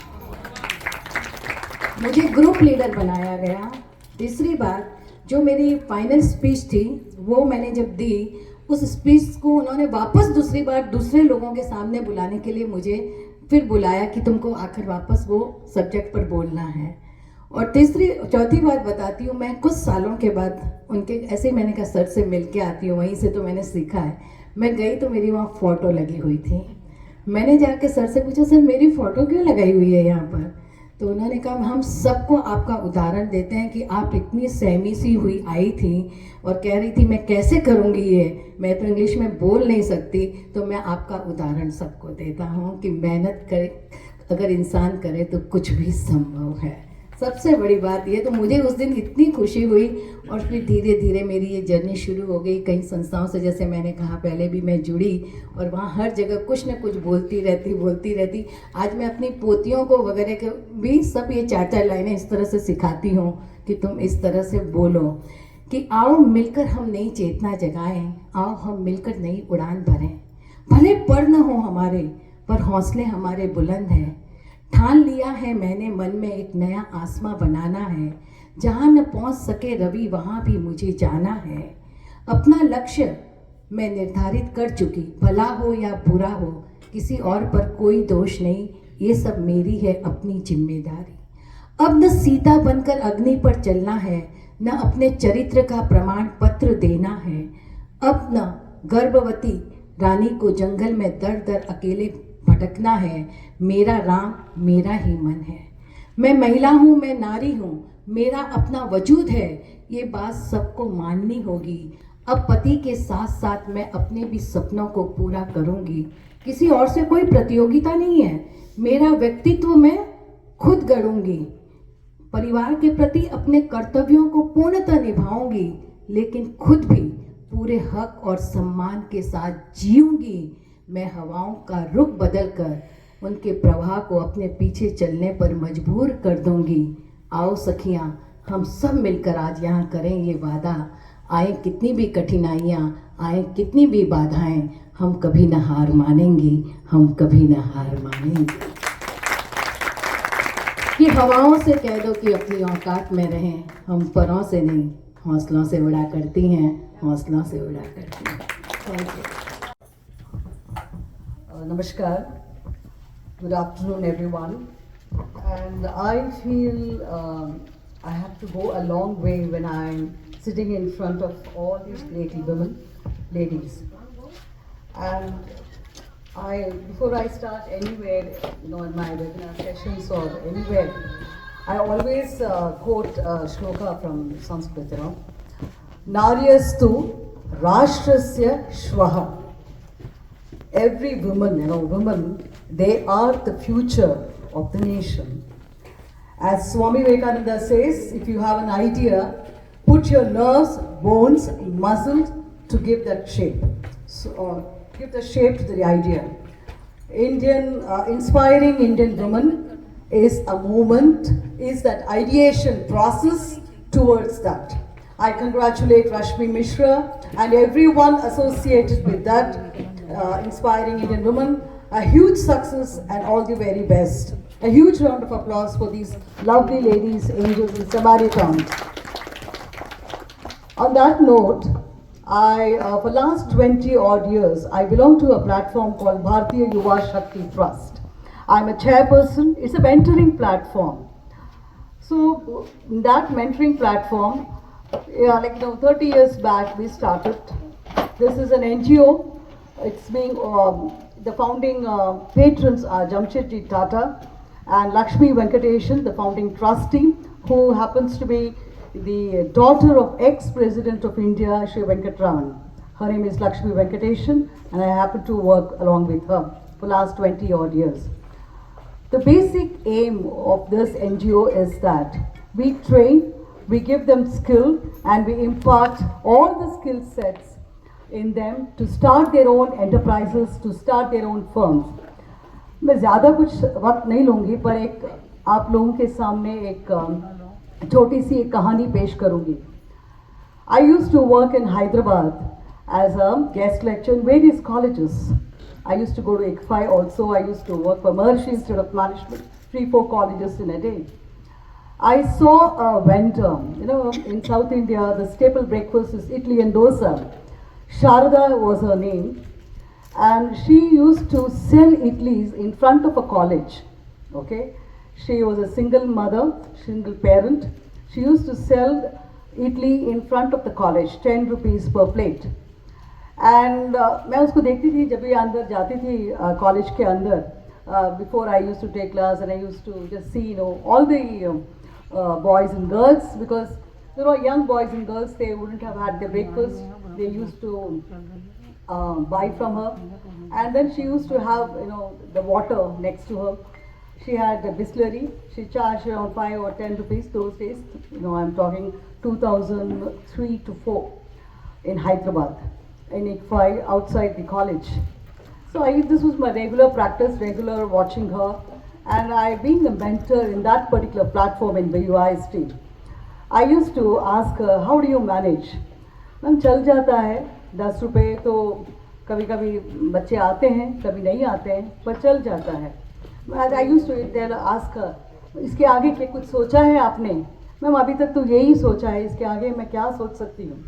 C: मुझे ग्रुप लीडर बनाया गया। तीसरी बात, जो मेरी फाइनल स्पीच थी वो मैंने जब दी, उस स्पीच को उन्होंने वापस दूसरी बार दूसरे लोगों के सामने बुलाने के लिए मुझे फिर बुलाया कि तुमको आखिर वापस वो सब्जेक्ट पर बोलना है। और चौथी बात बताती हूँ, मैं कुछ सालों के बाद उनके ऐसे ही मैंने कहा सर से मिल के आती हूँ, वहीं से तो मैंने सीखा है। मैं गई तो मेरी वहाँ फ़ोटो लगी हुई थी। मैंने जाके सर से पूछा सर मेरी फ़ोटो क्यों लगाई हुई है यहाँ पर? तो उन्होंने कहा हम सबको आपका उदाहरण देते हैं कि आप इतनी सहमी सी हुई आई थी और कह रही थी मैं कैसे करूँगी ये, मैं तो इंग्लिश में बोल नहीं सकती, तो मैं आपका उदाहरण सबको देता हूँ कि मेहनत करे अगर इंसान करे तो कुछ भी संभव है। सबसे बड़ी बात ये, तो मुझे उस दिन इतनी खुशी हुई। और फिर धीरे धीरे मेरी ये जर्नी शुरू हो गई। कई संस्थाओं से जैसे मैंने कहा पहले भी मैं जुड़ी, और वहाँ हर जगह कुछ न कुछ बोलती रहती। आज मैं अपनी पोतियों को वगैरह के भी सब ये 4-4 लाइनें इस तरह से सिखाती हूँ कि तुम इस तरह से बोलो, कि आओ मिलकर हम नई चेतना जगाएं, आओ हम मिलकर नई उड़ान भरें। भले पर न हो हमारे, पर हौसले हमारे बुलंद हैं। ठान लिया है मैंने मन में एक नया आसमां बनाना है, जहाँ न पहुँच सके रवि वहाँ भी मुझे जाना है। अपना लक्ष्य मैं निर्धारित कर चुकी, भला हो या बुरा हो किसी और पर कोई दोष नहीं, ये सब मेरी है अपनी जिम्मेदारी। अब न सीता बनकर अग्नि पर चलना है, न अपने चरित्र का प्रमाण पत्र देना है। अब न गर्भवती रानी को जंगल में दर दर अकेले भटकना है। मेरा राम मेरा ही मन है। मैं महिला हूँ, मैं नारी हूँ, मेरा अपना वजूद है, ये बात सबको माननी होगी। अब पति के साथ साथ मैं अपने भी सपनों को पूरा करूँगी। किसी और से कोई प्रतियोगिता नहीं है, मेरा व्यक्तित्व मैं खुद गढ़ूंगी। परिवार के प्रति अपने कर्तव्यों को पूर्णतः निभाऊंगी, लेकिन खुद भी पूरे हक और सम्मान के साथ जीऊंगी। मैं हवाओं का रुख बदलकर उनके प्रवाह को अपने पीछे चलने पर मजबूर कर दूंगी। आओ सखियां, हम सब मिलकर आज यहाँ करें ये वादा। आए कितनी भी कठिनाइयाँ, आए कितनी भी बाधाएं, हम कभी न हार मानेंगे, हम कभी न हार मानेंगे। कि हवाओं से कह दो कि अपनी औकात में रहें, हम परों से नहीं हौसलों से उड़ा करती हैं, हौसलों से उड़ा करती हैं। Thank you.
F: Namaskar, good afternoon everyone, and I feel I have to go a long way when I'm sitting in front of all these great women, ladies, and before I start anywhere, in my webinar sessions or anywhere, I always quote a shloka from Sanskrit, Naryastu Rashtrasya Shvaha. Every woman, women, they are the future of the nation. As Swami Vivekananda says, if you have an idea, put your nerves, bones, muscles to give that shape. So, give the shape to the idea. Inspiring Indian women is a movement, is that ideation process towards that. I congratulate Rashmi Mishra and everyone associated with that. Inspiring Indian women. a huge success and all the very best. A huge round of applause for these lovely ladies, angels in Samaritan. On that note, for last 20 odd years, I belong to a platform called Bharatiya Yuva Shakti Trust. I'm a chairperson. It's a mentoring platform. So in that mentoring platform, 30 years back we started. This is an NGO. It's being, the founding patrons are Jamshedji Tata and Lakshmi Venkateshan, the founding trustee, who happens to be the daughter of ex-president of India, Shri Venkatraman. Her name is Lakshmi Venkateshan, and I happen to work along with her for last 20 odd years. The basic aim of this NGO is that we train, we give them skill, and we impart all the skill sets in them to start their own enterprises, to start their own firms. मैं ज़्यादा कुछ वक्त नहीं लूँगी, पर एक आप लोगों के सामने एक छोटी सी एक कहानी पेश करूँगी. I used to work in Hyderabad as a guest lecturer in various colleges. I used to go to ICFI also. I used to work for Maharishi Institute of Management, 3-4 colleges in a day. I saw a vendor, in South India, the staple breakfast is idli and dosa. Sharada was her name, and she used to sell idlis in front of a college. Okay, she was a single mother, single parent. She used to sell idli in front of the college, 10 rupees per plate. And मैं उसको देखती थी जब भी अंदर जाती थी college के अंदर. Before I used to take class and I used to just see all the boys and girls, because young boys and girls, they wouldn't have had their breakfast. They used to buy from her, and then she used to have the water next to her. She had a distillery. She charged around 5 or 10 rupees those days. I'm talking 2003 to 4 in Hyderabad, in ICFI, outside the college. So this was my regular practice, regular watching her, and I being a mentor in that particular platform in the UIST. I used to ask her, how do you manage? Ma'am चल जाता है, 10 रुपये तो कभी कभी बच्चे आते हैं, कभी नहीं आते हैं, पर चल जाता है. I used to tell her, ask her, इसके आगे क्या कुछ सोचा है आपने? मैम अभी तक तो यही सोचा है, इसके आगे मैं क्या सोच सकती हूँ?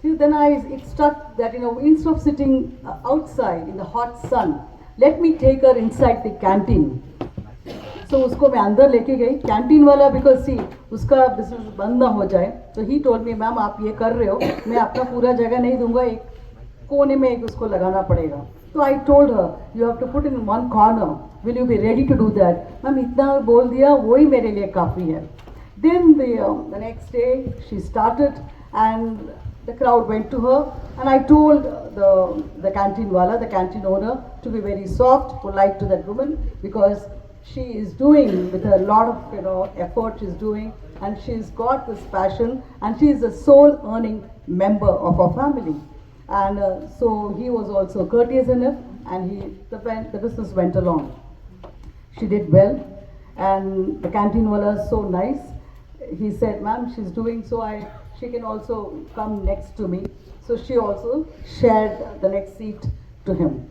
F: Then it struck that instead of sitting outside in the hot sun, let me take her inside the canteen. So उसको मैं अंदर लेके गई. कैंटीन वाला, because see उसका बिजनेस बंद ना हो जाए, तो he told me, मैम आप ये कर रहे हो, मैं अपना पूरा जगह नहीं दूंगा, एक कोने में एक उसको लगाना पड़ेगा. तो I told her, you have to put in one corner. Will you be ready to do that? Ma'am इतना बोल दिया, वही मेरे लिए काफ़ी है. Then the next day she started, and the crowd went to her, and I told the canteen wala, the canteen owner, to be very soft, polite to that woman, because she is doing with a lot of effort. She's doing, and she's got this passion, and she is a sole earning member of our family. And so he was also courteous enough, and the business went along. She did well, and the canteen wala is so nice. He said, ma'am, she's doing so, she can also come next to me. So she also shared the next seat to him.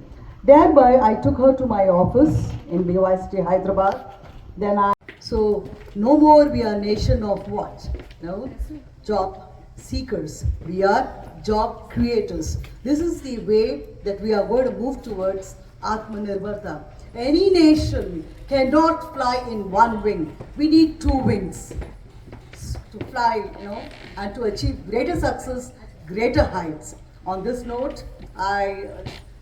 F: Thereby, I took her to my office in BYST Hyderabad. So no more we are a nation of what? No, job seekers. We are job creators. This is the way that we are going to move towards Atmanirbharta. Any nation cannot fly in one wing. We need 2 wings to fly, and to achieve greater success, greater heights. On this note, I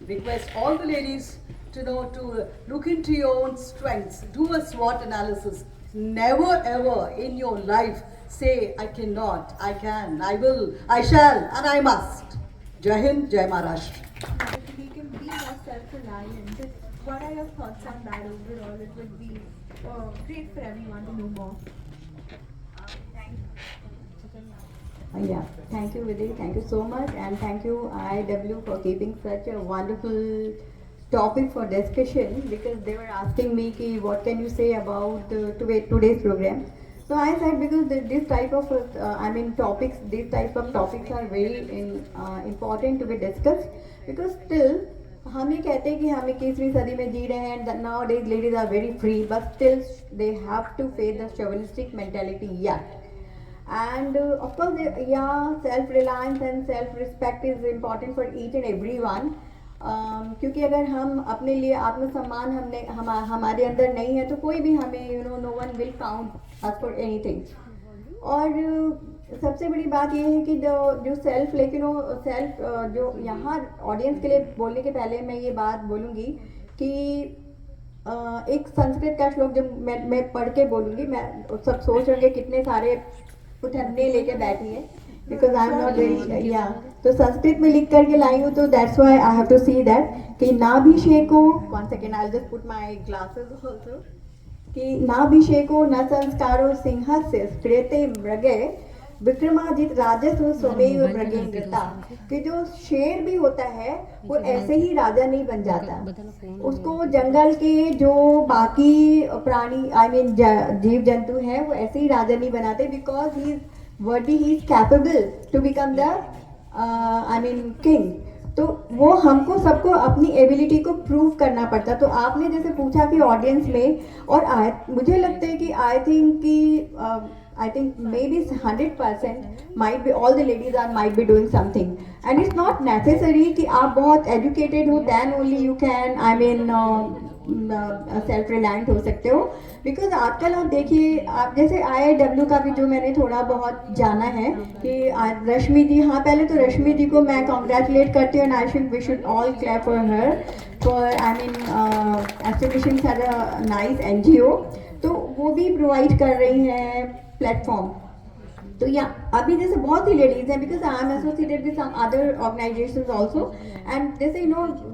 F: request all the ladies to look into your own strengths, do a SWOT analysis. Never ever in your life say, I cannot, I can, I will, I shall, and I must. Jai Hind, Jai Maharashtra.
A: We can be more self-reliant. What are your thoughts on that overall? It would be great for everyone to know more.
E: Yeah, thank you Vidhi, thank you so much, and thank you IW for keeping such a wonderful topic for discussion, because they were asking me ki, what can you say about today's program. So I said, because this type of topics, these types of topics are very important to be discussed, because still
G: हम ये कहते हैं कि हम 21वीं सदी में जी रहे हैं, now days ladies are very free, but still they have to face the chauvinistic mentality yet. And of course, yeah, self-reliance and self-respect is important for each and everyone. क्योंकि अगर हम अपने लिए आत्मसम्मान हमारे अंदर नहीं है तो कोई भी हमें no one will count us for anything. और सबसे बड़ी बात ये है कि जो सेल्फ सेल्फ जो यहाँ ऑडियंस के लिए बोलने के पहले मैं ये बात बोलूँगी कि एक संस्कृत का श्लोक जो मैं पढ़ के बोलूँगी. मैं सब सोच रहे कितने सारे उठन्ने लेके बैठी है because I am not very या. तो संस्कृत में लिख करके लाई हूँ तो that's why I have to see that कि नाभिषेको, 1 second I just put my glasses also, कि नाभिषेको न संस्कारो सिंहस्य क्रेते मृगे विक्रमाजित राजस्व स्वमेव मृगेन्द्रता. कि जो शेर भी होता है वो ऐसे ही राजा नहीं बन जाता, उसको जंगल के जो बाकी प्राणी आई मीन जीव जंतु हैं वो ऐसे ही राजा नहीं बनाते, because he is worthy, he is capable to become the I mean king. तो वो हमको सबको अपनी एबिलिटी को प्रूव करना पड़ता. तो आपने जैसे पूछा कि ऑडियंस में, और मुझे लगता है कि I think maybe 100% might be all the ladies might be doing something, and it's not necessary कि आप बहुत educated हो then only you can self reliant हो सकते हो. बिकॉज आजकल आप देखिए, आप जैसे IIW का भी जो मैंने थोड़ा बहुत जाना है कि रश्मि जी, हाँ पहले तो रश्मि जी को मैं कॉन्ग्रेचुलेट करती हूँ, and we should all clap for her for establishing such a nice NGO. तो वो भी प्रोवाइड कर रही हैं प्लेटफॉर्म. तो या अभी जैसे बहुत सी लेडीज हैं, because I am associated with some other organisations also, and जैसे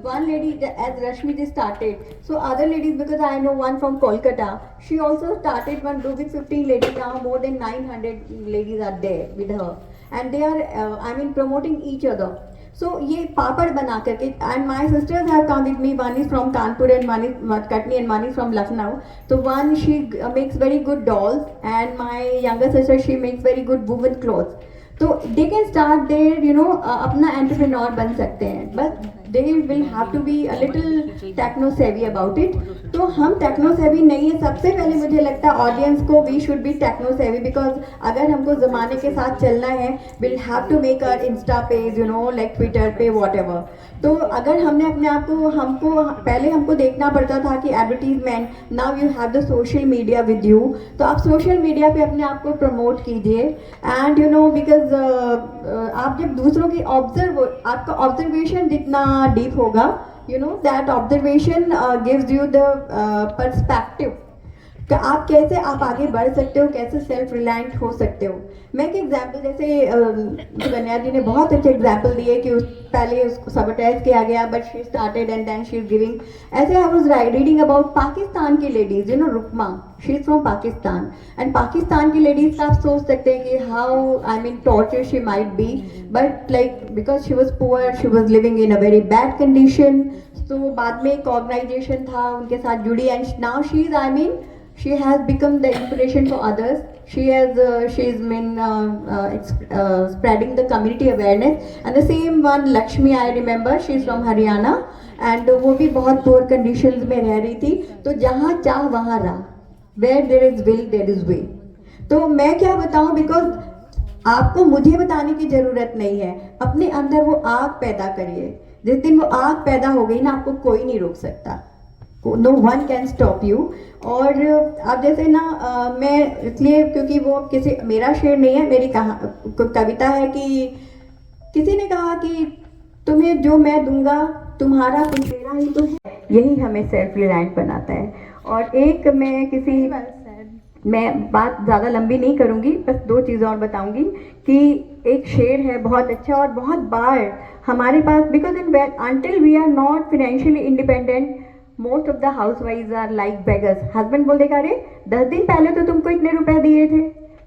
G: one lady as Rashmi ji started, so other ladies, because I know one from Kolkata, she also started one group with 15 ladies. Now more than 900 ladies are there with her, and they are promoting each other. So ये पापड़ बना करके, and my sisters have come with me. One is from Kanpur and one is Katni and one is from Lucknow. So one, she makes very good dolls, and my younger sister, she makes very good woven clothes. तो they can start their अपना entrepreneur बन सकते हैं, but they will have to be a little techno savvy about it. तो हम techno सेवी नहीं है. सबसे पहले मुझे लगता है ऑडियंस को we should be techno savvy, because अगर हमको ज़माने के साथ चलना है, will have to make a insta page, like Twitter पे, वॉट एवर. तो अगर हमने अपने आप को पहले हमको देखना पड़ता था कि advertisement, now you have the social media with you. तो आप सोशल मीडिया पे अपने आप को प्रमोट कीजिए, एंड बिकॉज आप जब दूसरों की आपका ऑब्जर्वेशन जितना डीप होगा, that observation gives you the perspective कि आप कैसे आप आगे बढ़ सकते हो, कैसे सेल्फ रिलायंट हो सकते हो. मैं एक एग्जांपल, जैसे कन्या जी ने बहुत अच्छे एग्जांपल दिए कि पहले उसको सबटाइज किया गया, but she started and then she is giving. ऐसे I was reading about Pakistan की ladies, Rukma, she is from Pakistan, and Pakistan की लेडीज का आप सोच सकते हैं कि how torture she might be, but like because she was poor, she was living in a very bad condition. तो बाद में एक ऑर्गेनाइजेशन था, उनके साथ जुड़ी, and now she is she has become the inspiration for others. She's been spreading the community awareness. And the same one, Lakshmi, I remember, she's from Haryana, and वो भी बहुत poor conditions में रह रही थी. तो जहाँ चाह वहाँ राह, where there is will there is way. तो मैं क्या बताऊँ, बिकॉज आपको मुझे बताने की ज़रूरत नहीं है, अपने अंदर वो आग पैदा करिए. जिस दिन वो आग पैदा हो गई ना, आपको कोई नहीं रोक सकता. No one can stop you. और अब जैसे मैं इसलिए, क्योंकि वो मेरा शेर नहीं है, मेरी कविता है कि किसी ने कहा कि तुम्हें जो मैं दूंगा तुम्हारा कुछ मेरा ही तो है, यही हमें सेल्फ रिलायंट बनाता है. और एक मैं बात ज़्यादा लंबी नहीं करूँगी, बस 2 चीज़ें और बताऊँगी कि एक शेर है बहुत अच्छा, और बहुत बार हमारे पास, because until we are not financially independent, most of the housewives are like beggars. Husband बोल देगा, अरे 10 दिन पहले तो तुमको इतने रुपए दिए थे,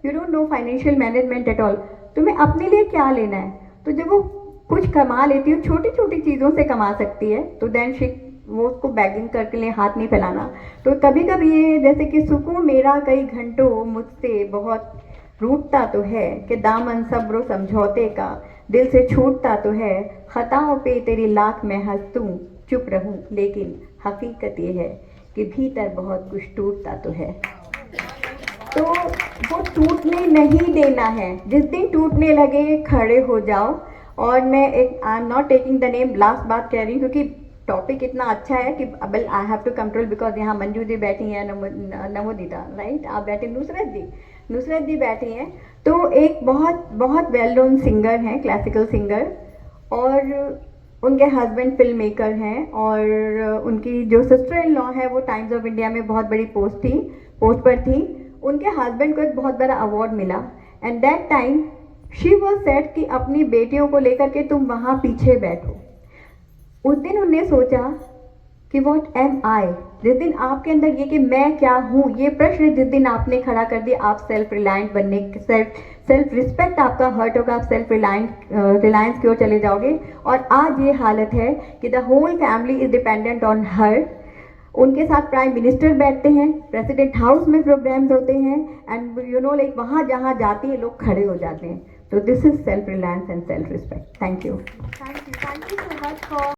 G: you don't know financial management at all, तुम्हें अपने लिए क्या लेना है. तो जब वो कुछ कमा लेती है, छोटी छोटी चीज़ों से कमा सकती है, तो देन वो उसको बैगिंग करके लिए हाथ नहीं फैलाना. तो कभी कभी ये जैसे कि सुकून मेरा कई घंटों मुझसे बहुत रूठता तो है, कि दामन सब्र समझौते का दिल से छूटता तो है, खताओं पे तेरी लाख मैं हंस दूँ,
E: चुप रहूं, लेकिन हकीकत ये है कि भीतर बहुत कुछ टूटता तो है, तो वो टूटने नहीं देना है। जिस दिन टूटने लगे खड़े हो जाओ। और मैं एक आई am not taking the name, last बात कह रही हूँ क्योंकि टॉपिक इतना अच्छा है कि अब I have to control, because यहाँ मंजू जी बैठी हैं, नमोदिता राइट, आप बैठे, नुसरत जी बैठी हैं, तो एक बहुत बहुत वेल नोन सिंगर हैं, क्लासिकल सिंगर, और उनके हस्बैंड फिल्म मेकर हैं, और उनकी जो सिस्टर इन लॉ है वो टाइम्स ऑफ इंडिया में बहुत बड़ी पोस्ट पर थी। उनके हस्बैंड को एक बहुत बड़ा अवार्ड मिला, and that time she was set कि अपनी बेटियों को लेकर के तुम वहाँ पीछे बैठो। उस दिन उन्होंने सोचा कि व्हाट एम आई, जिस दिन आपके अंदर ये कि मैं क्या हूँ, ये प्रश्न जिस दिन आपने खड़ा कर दिया, आप सेल्फ रिलायंट बनने, सेल्फ रिस्पेक्ट आपका हर्ट होगा, आप सेल्फ रिलायंस की ओर चले जाओगे। और आज ये हालत है कि the whole family is dependent on her. उनके साथ प्राइम मिनिस्टर बैठते हैं, प्रेसिडेंट हाउस में प्रोग्राम्स होते हैं, एंड यू नो लाइक वहाँ जहाँ जाती है लोग खड़े हो जाते हैं। तो this is self reliance and self respect. Thank you.
A: Thank you so much for